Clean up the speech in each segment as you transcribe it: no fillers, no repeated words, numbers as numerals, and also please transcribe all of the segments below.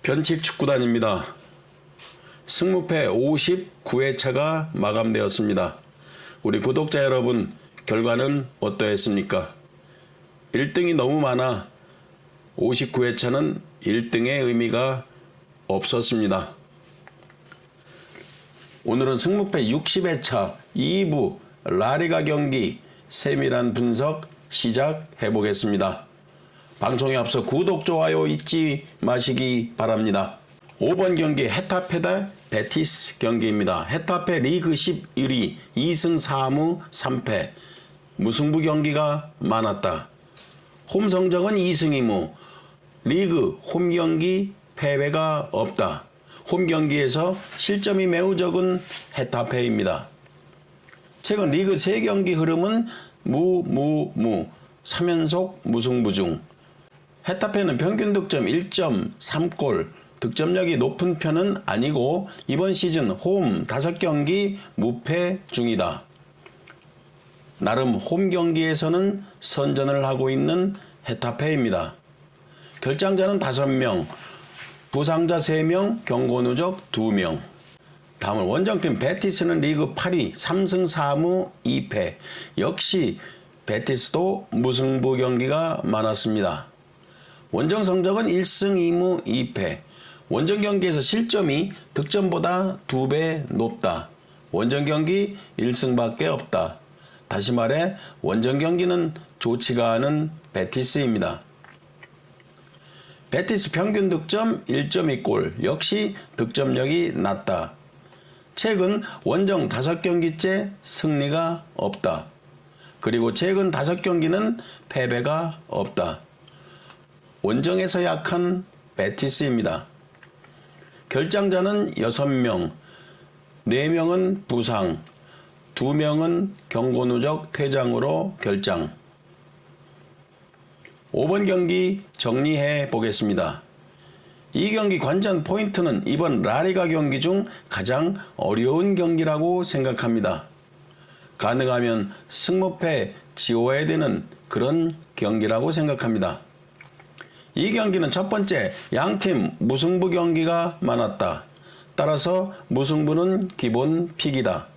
변칙축구단입니다. 승무패 59회차가 마감되었습니다. 우리 구독자 여러분, 결과는 어떠했습니까? 1등이 너무 많아 59회차는 1등의 의미가 없었습니다. 오늘은 승무패 60회차 2부 라리가 경기 세밀한 분석 시작해 보겠습니다. 방송에 앞서 구독, 좋아요 잊지 마시기 바랍니다. 5번 경기 헤타페 대 베티스 경기입니다. 헤타페 리그 11위 2승 4무 3패 무승부 경기가 많았다. 홈 성적은 2승 2무 리그 홈 경기 패배가 없다. 홈 경기에서 실점이 매우 적은 헤타페입니다. 최근 리그 3경기 흐름은 무 3연속 무승부 중 헤타페는 평균 득점 1.3골, 득점력이 높은 편은 아니고 이번 시즌 홈 5경기 무패 중이다. 나름 홈 경기에서는 선전을 하고 있는 헤타페입니다. 결장자는 5명, 부상자 3명, 경고 누적 2명. 다음은 원정팀 베티스는 리그 8위 3승 4무 2패. 역시 베티스도 무승부 경기가 많았습니다. 원정 성적은 1승 2무 2패. 원정 경기에서 실점이 득점보다 2배 높다. 원정 경기 1승밖에 없다. 다시 말해 원정 경기는 좋지가 않은 베티스입니다. 베티스 평균 득점 1.2골, 역시 득점력이 낮다. 최근 원정 5경기째 승리가 없다. 그리고 최근 5경기는 패배가 없다. 원정에서 약한 베티스입니다. 결장자는 6명, 4명은 부상, 2명은 경고 누적 퇴장으로 결장. 5번 경기 정리해 보겠습니다. 이 경기 관전 포인트는 이번 라리가 경기 중 가장 어려운 경기라고 생각합니다. 가능하면 승무패 지워야 되는 그런 경기라고 생각합니다. 이 경기는 첫 번째, 양팀 무승부 경기가 많았다. 따라서 무승부는 기본 픽이다.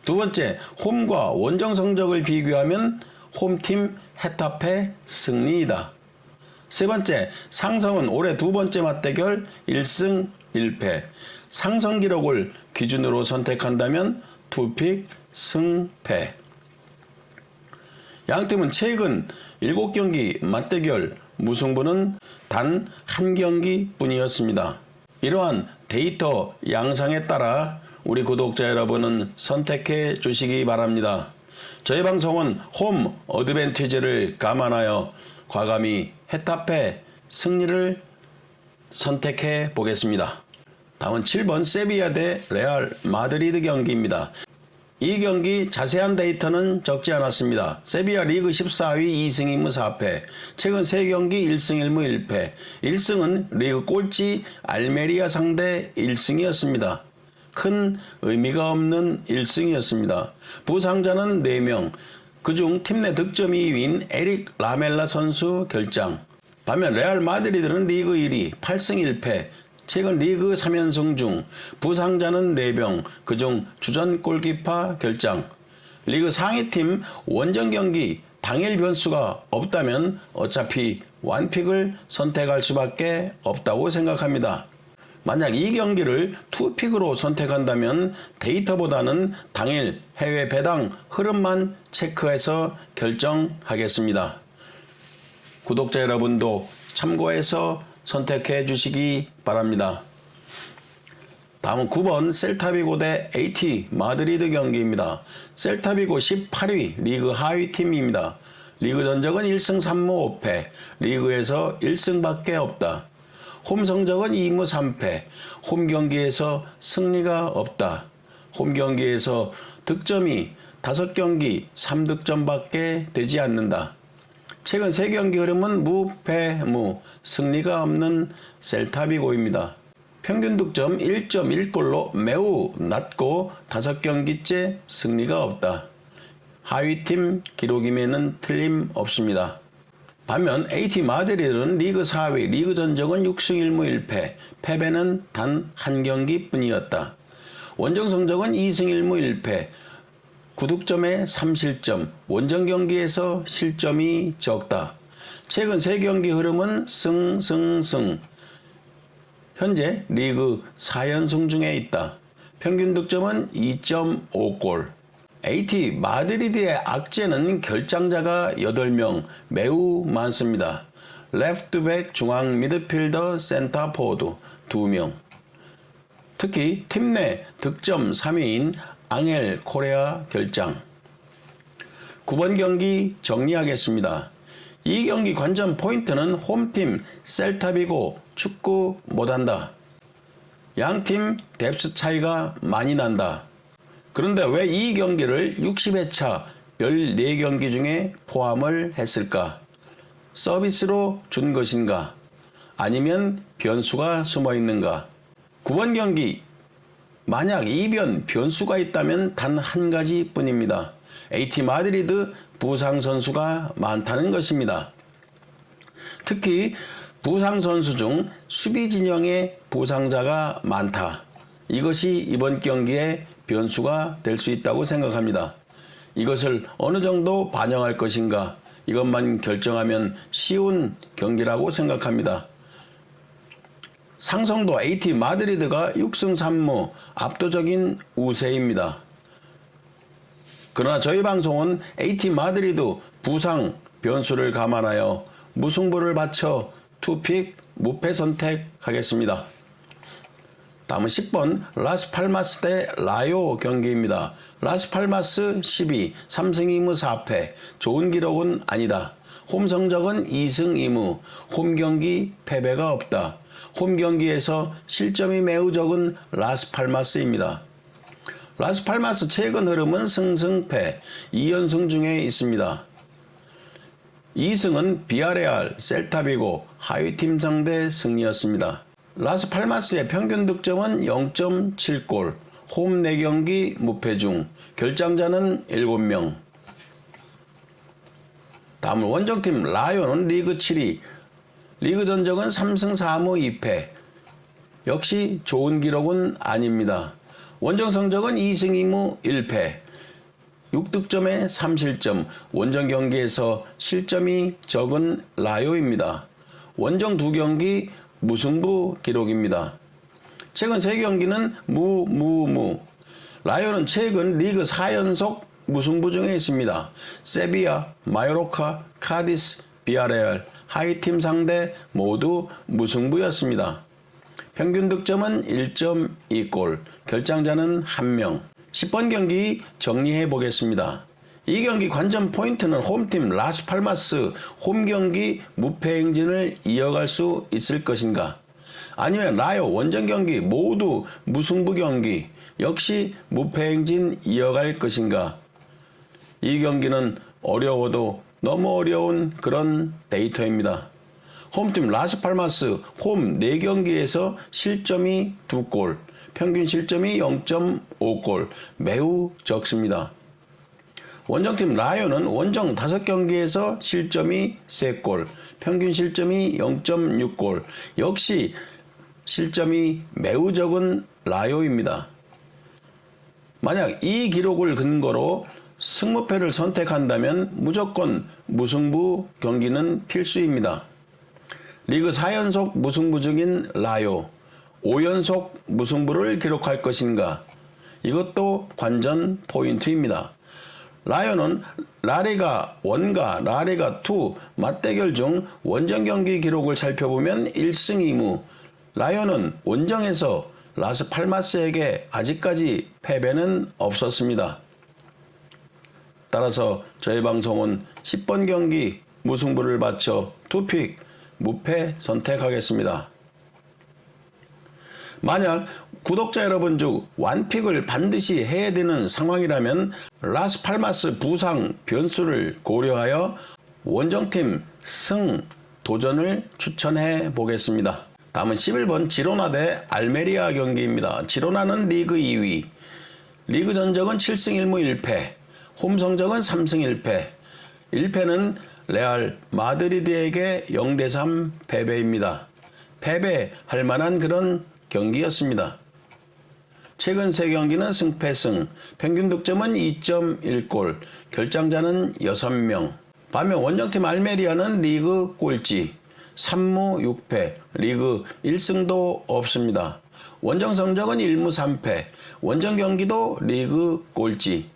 두 번째, 홈과 원정 성적을 비교하면 홈팀 헤타페 승리이다. 세 번째, 상성은 올해 2번째 맞대결 1승 1패. 상성 기록을 기준으로 선택한다면 투픽 승패. 양팀은 최근 7경기 맞대결 무승부는 단 1경기 뿐이었습니다. 이러한 데이터 양상에 따라 우리 구독자 여러분은 선택해 주시기 바랍니다. 저희 방송은 홈 어드밴티지를 감안하여 과감히 헤타페 승리를 선택해 보겠습니다. 다음은 7번 세비야 대 레알 마드리드 경기입니다. 이 경기 자세한 데이터는 적지 않았습니다. 세비야 리그 14위 2승 2무 4패. 최근 3경기 1승 1무 1패. 1승은 리그 꼴찌 알메리아 상대 1승이었습니다. 큰 의미가 없는 1승이었습니다. 부상자는 4명. 그중 팀 내 득점 2위인 에릭 라멜라 선수 결장. 반면 레알 마드리드는 리그 1위 8승 1패. 최근 리그 3연승 중 부상자는 4명, 그중 주전 골키퍼 결장. 리그 상위팀 원정 경기 당일 변수가 없다면 어차피 완픽을 선택할 수밖에 없다고 생각합니다. 만약 이 경기를 투픽으로 선택한다면 데이터보다는 당일 해외 배당 흐름만 체크해서 결정하겠습니다. 구독자 여러분도 참고해서 선택해 주시기 바랍니다. 다음은 9번 셀타비고 대 AT 마드리드 경기입니다. 셀타비고 18위 리그 하위 팀입니다. 리그 전적은 1승 3무 5패, 리그에서 1승밖에 없다. 홈 성적은 2무 3패, 홈 경기에서 승리가 없다. 홈 경기에서 득점이 5경기 3득점밖에 되지 않는다. 최근 3경기 흐름은 무패무, 승리가 없는 셀타비고입니다. 평균 득점 1.1골로 매우 낮고 5경기째 승리가 없다. 하위팀 기록임에는 틀림없습니다. 반면 AT 마드리드는 리그 4위, 리그 전적은 6승 1무 1패, 패배는 단 한 경기뿐이었다. 원정 성적은 2승 1무 1패, 9득점에 3실점, 원정 경기에서 실점이 적다. 최근 3경기 흐름은 승. 현재 리그 4연승 중에 있다. 평균 득점은 2.5골. AT 마드리드의 악재는 결장자가 8명, 매우 많습니다. 레프트백, 중앙 미드필더, 센터포워드 2명. 특히 팀 내 득점 3위인 앙헬 코레아 결장. 9번 경기 정리하겠습니다. 이 경기 관전 포인트는 홈팀 셀타비고 축구 못한다. 양팀 뎁스 차이가 많이 난다. 그런데 왜 이 경기를 60회차 14경기 중에 포함을 했을까? 서비스로 준 것인가? 아니면 변수가 숨어 있는가? 9번 경기 만약 이변 변수가 있다면 단 한 가지 뿐입니다. AT 마드리드 부상 선수가 많다는 것입니다. 특히 부상 선수 중 수비 진영에 부상자가 많다. 이것이 이번 경기의 변수가 될 수 있다고 생각합니다. 이것을 어느 정도 반영할 것인가, 이것만 결정하면 쉬운 경기라고 생각합니다. 상성도 AT 마드리드가 6승 3무 압도적인 우세입니다. 그러나 저희 방송은 AT 마드리드 부상 변수를 감안하여 무승부를 바쳐 투픽 무패 선택하겠습니다. 다음은 10번 라스팔마스 대 라요 경기입니다. 라스팔마스 12, 3승 2무 4패, 좋은 기록은 아니다. 홈 성적은 2승 2무, 홈 경기 패배가 없다. 홈 경기에서 실점이 매우 적은 라스팔마스입니다. 라스팔마스 최근 흐름은 승승패, 2연승 중에 있습니다. 2승은 비아레알, 셀타비고 하위팀 상대 승리였습니다. 라스팔마스의 평균 득점은 0.7골, 홈 4경기 무패 중 결장자는 7명. 다음은 원정팀 라요는 리그 7위, 리그 전적은 3승 4무 2패. 역시 좋은 기록은 아닙니다. 원정 성적은 2승 2무 1패, 6득점에 3실점, 원정 경기에서 실점이 적은 라요입니다. 원정 2경기 무승부 기록입니다. 최근 3경기는 무. 라요는 최근 리그 4연속 무승부 중에 있습니다. 세비야, 마요르카, 카디스, 비아레알, 하위팀 상대 모두 무승부였습니다. 평균 득점은 1.2골, 결장자는 1명. 10번 경기 정리해 보겠습니다. 이 경기 관전 포인트는 홈팀 라스팔마스 홈 경기 무패 행진을 이어갈 수 있을 것인가? 아니면 라요 원정 경기 모두 무승부 경기 역시 무패 행진 이어갈 것인가? 이 경기는 어려워도 너무 어려운 그런 데이터입니다. 홈팀 라스팔마스 홈 4경기에서 실점이 2골, 평균 실점이 0.5골, 매우 적습니다. 원정팀 라요는 원정 5경기에서 실점이 3골, 평균 실점이 0.6골, 역시 실점이 매우 적은 라요입니다. 만약 이 기록을 근거로 승무패를 선택한다면 무조건 무승부 경기는 필수입니다. 리그 4연속 무승부 중인 라요, 5연속 무승부를 기록할 것인가? 이것도 관전 포인트입니다. 라요는 라리가 1과 라리가 2 맞대결 중 원정 경기 기록을 살펴보면 1승 2무, 라요는 원정에서 라스팔마스에게 아직까지 패배는 없었습니다. 따라서 저희 방송은 10번 경기 무승부를 바쳐 투픽 무패 선택하겠습니다. 만약 구독자 여러분 중 완픽을 반드시 해야 되는 상황이라면 라스팔마스 부상 변수를 고려하여 원정팀 승 도전을 추천해 보겠습니다. 다음은 11번 지로나 대 알메리아 경기입니다. 지로나는 리그 2위, 리그 전적은 7승 1무 1패, 홈 성적은 3승 1패, 1패는 레알 마드리드에게 0대3 패배입니다. 패배할 만한 그런 경기였습니다. 최근 3경기는 승패승, 평균 득점은 2.1골, 결장자는 6명. 반면 원정팀 알메리아는 리그 꼴찌, 3무 6패, 리그 1승도 없습니다. 원정 성적은 1무 3패, 원정 경기도 리그 꼴찌.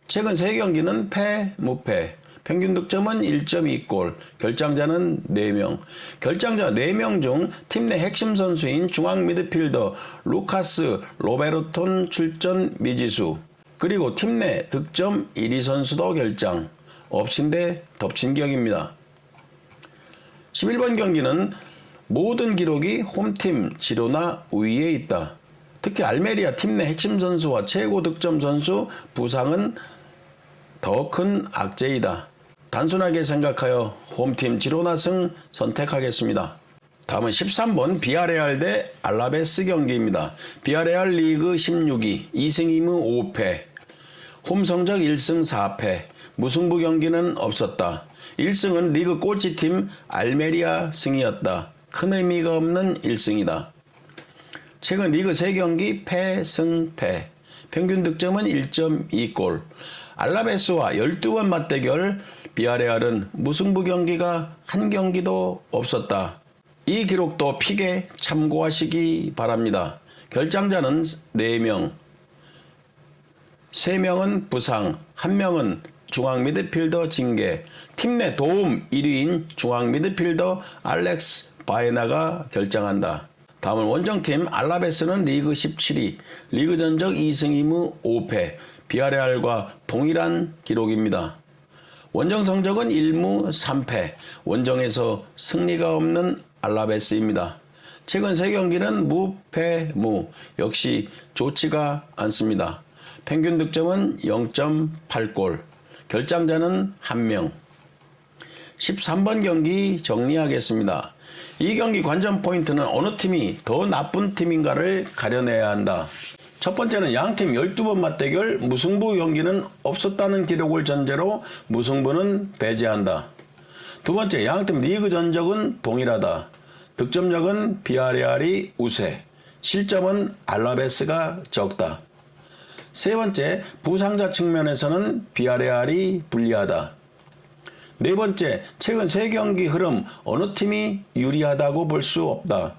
최근 3경기는 패, 무패, 평균 득점은 1.2골, 결장자는 4명. 결장자 4명 중 팀 내 핵심 선수인 중앙 미드필더 루카스 로베르톤 출전 미지수, 그리고 팀 내 득점 1위 선수도 결장, 엎친 데 덮친 격입니다. 11번 경기는 모든 기록이 홈팀 지로나 우위에 있다. 특히 알메리아 팀 내 핵심 선수와 최고 득점 선수 부상은 더 큰 악재이다. 단순하게 생각하여 홈팀 지로나승 선택하겠습니다. 다음은 13번 비아레알 대 알라베스 경기입니다. 비아레알 리그 16위, 2승 2무 5패, 홈 성적 1승 4패, 무승부 경기는 없었다. 1승은 리그 꼴찌팀 알메리아 승이었다. 큰 의미가 없는 1승이다. 최근 리그 3경기 패, 승, 패, 평균 득점은 1.2골, 알라베스와 12번 맞대결, 비아레알은 무승부 경기가 한 경기도 없었다. 이 기록도 픽에 참고하시기 바랍니다. 결장자는 4명, 3명은 부상, 1명은 중앙 미드필더 징계, 팀 내 도움 1위인 중앙 미드필더 알렉스 바에나가 결장한다. 다음은 원정팀 알라베스는 리그 17위, 리그 전적 2승 2무 5패, 비아레알과 동일한 기록입니다. 원정 성적은 1무 3패, 원정에서 승리가 없는 알라베스입니다. 최근 3경기는 무패 무, 역시 좋지가 않습니다. 평균 득점은 0.8골, 결장자는 1명. 13번 경기 정리하겠습니다. 이 경기 관전 포인트는 어느 팀이 더 나쁜 팀인가를 가려내야 한다. 첫 번째는 양팀 12번 맞대결, 무승부 경기는 없었다는 기록을 전제로 무승부는 배제한다. 두 번째, 양팀 리그 전적은 동일하다. 득점력은 비아레알이 우세, 실점은 알라베스가 적다. 세 번째, 부상자 측면에서는 비아레알이 불리하다. 네 번째, 최근 3경기 흐름 어느 팀이 유리하다고 볼 수 없다.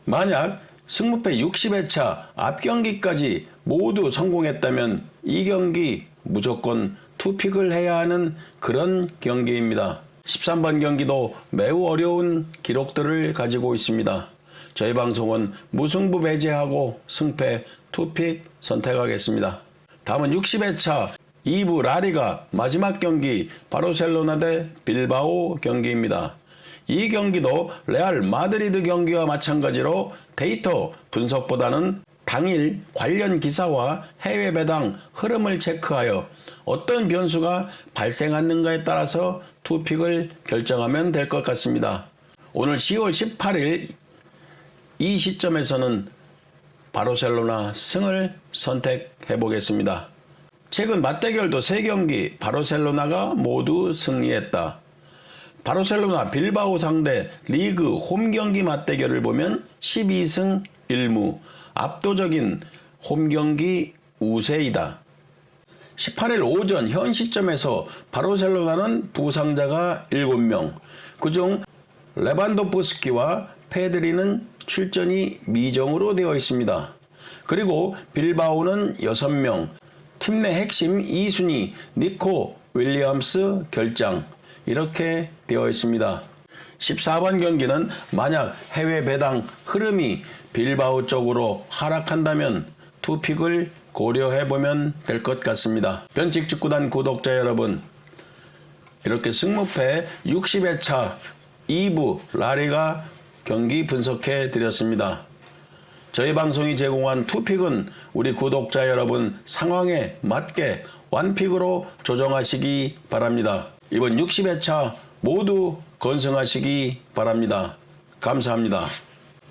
만약 승무패 60회차 앞 경기까지 모두 성공했다면 이 경기 무조건 투픽을 해야 하는 그런 경기입니다. 13번 경기도 매우 어려운 기록들을 가지고 있습니다. 저희 방송은 무승부 배제하고 승패 투픽 선택하겠습니다. 다음은 60회차 2부 라리가 마지막 경기 바르셀로나 대 빌바오 경기입니다. 이 경기도 레알 마드리드 경기와 마찬가지로 데이터 분석보다는 당일 관련 기사와 해외 배당 흐름을 체크하여 어떤 변수가 발생하는가에 따라서 투픽을 결정하면 될 것 같습니다. 오늘 10월 18일 이 시점에서는 바르셀로나 승을 선택해 보겠습니다. 최근 맞대결도 3경기 바르셀로나가 모두 승리했다. 바르셀로나 빌바오 상대 리그 홈경기 맞대결을 보면 12승 1무, 압도적인 홈경기 우세이다. 18일 오전 현 시점에서 바르셀로나는 부상자가 7명, 그중 레반도프스키와 페드리는 출전이 미정으로 되어 있습니다. 그리고 빌바오는 6명, 팀 내 핵심 2순위 니코 윌리엄스 결장, 이렇게 되어 있습니다. 14번 경기는 만약 해외 배당 흐름이 빌바오 쪽으로 하락한다면 투픽을 고려해보면 될 것 같습니다. 변칙축구단 구독자 여러분, 이렇게 승무패 60회차 2부 라리가 경기 분석해 드렸습니다. 저희 방송이 제공한 투픽은 우리 구독자 여러분 상황에 맞게 완픽으로 조정하시기 바랍니다. 이번 60회차 모두 건승하시기 바랍니다. 감사합니다.